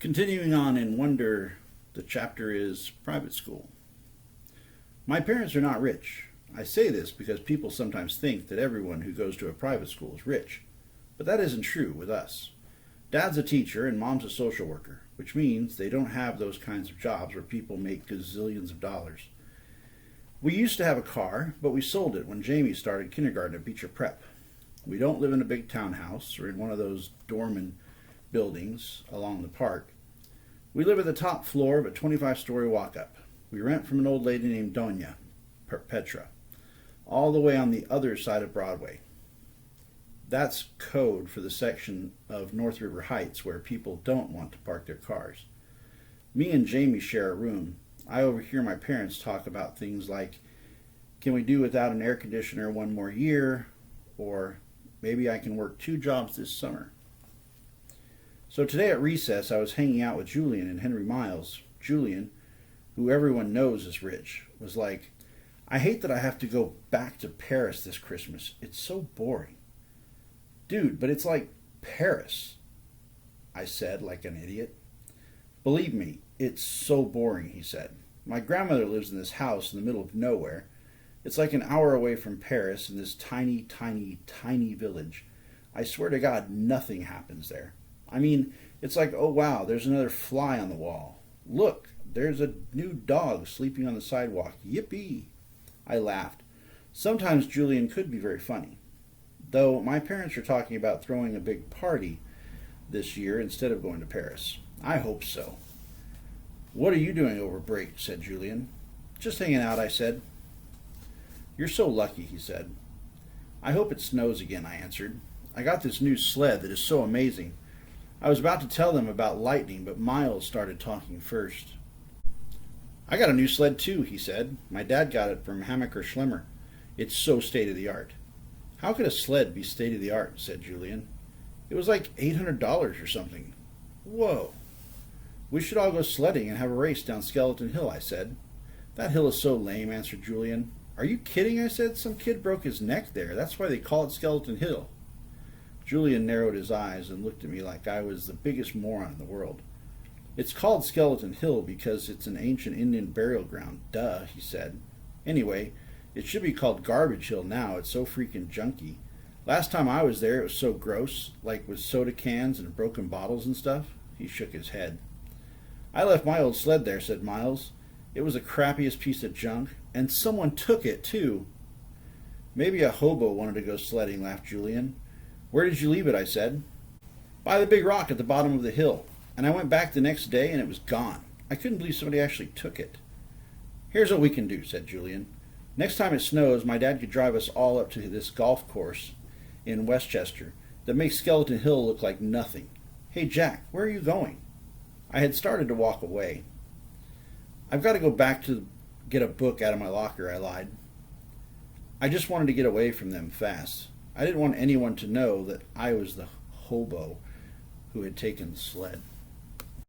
Continuing on in Wonder, the chapter is private school. My parents are not rich. I say this because people sometimes think that everyone who goes to a private school is rich, but that isn't true with us. Dad's a teacher and Mom's a social worker, which means they don't have those kinds of jobs where people make gazillions of dollars. We used to have a car, but we sold it when Jamie started kindergarten at Beecher Prep. We don't live in a big townhouse or in one of those doorman buildings along the park. We live at the top floor of a 25-story walk-up. We rent from an old lady named Doña Petra, all the way on the other side of Broadway. That's code for the section of North River Heights where people don't want to park their cars. Me and Jamie share a room. I overhear my parents talk about things like, can we do without an air conditioner one more year? Or maybe I can work 2 jobs this summer. So today at recess, I was hanging out with Julian and Henry Miles. Julian, who everyone knows is rich, was like, I hate that I have to go back to Paris this Christmas. It's so boring. Dude, but it's like Paris, I said like an idiot. Believe me, it's so boring, he said. My grandmother lives in this house in the middle of nowhere. It's like an hour away from Paris in this tiny, tiny, tiny village. I swear to God, nothing happens there. I mean, it's like, oh wow, there's another fly on the wall. Look, there's a new dog sleeping on the sidewalk. Yippee! I laughed. Sometimes Julian could be very funny. Though my parents are talking about throwing a big party this year instead of going to Paris. I hope so. What are you doing over break? Said Julian. Just hanging out, I said. You're so lucky, he said. I hope it snows again, I answered. I got this new sled that is so amazing. I was about to tell them about lightning, but Miles started talking first. I got a new sled too, he said. My dad got it from Hammacher Schlemmer. It's so state-of-the-art. How could a sled be state-of-the-art? Said Julian. It was like $800 or something. Whoa. We should all go sledding and have a race down Skeleton Hill, I said. That hill is so lame, answered Julian. Are you kidding? I said. Some kid broke his neck there. That's why they call it Skeleton Hill. Julian narrowed his eyes and looked at me like I was the biggest moron in the world. It's called Skeleton Hill because it's an ancient Indian burial ground. Duh, he said. Anyway, it should be called Garbage Hill now. It's so freaking junky. Last time I was there, it was so gross, like with soda cans and broken bottles and stuff. He shook his head. I left my old sled there, said Miles. It was the crappiest piece of junk, and someone took it, too. Maybe a hobo wanted to go sledding, laughed Julian. Where did you leave it? I said. By the big rock at the bottom of the hill. And I went back the next day and it was gone. I couldn't believe somebody actually took it. Here's what we can do, said Julian. Next time it snows, my dad could drive us all up to this golf course in Westchester that makes Skeleton Hill look like nothing. Hey, Jack, where are you going? I had started to walk away. I've got to go back to get a book out of my locker, I lied. I just wanted to get away from them fast. I didn't want anyone to know that I was the hobo who had taken the sled.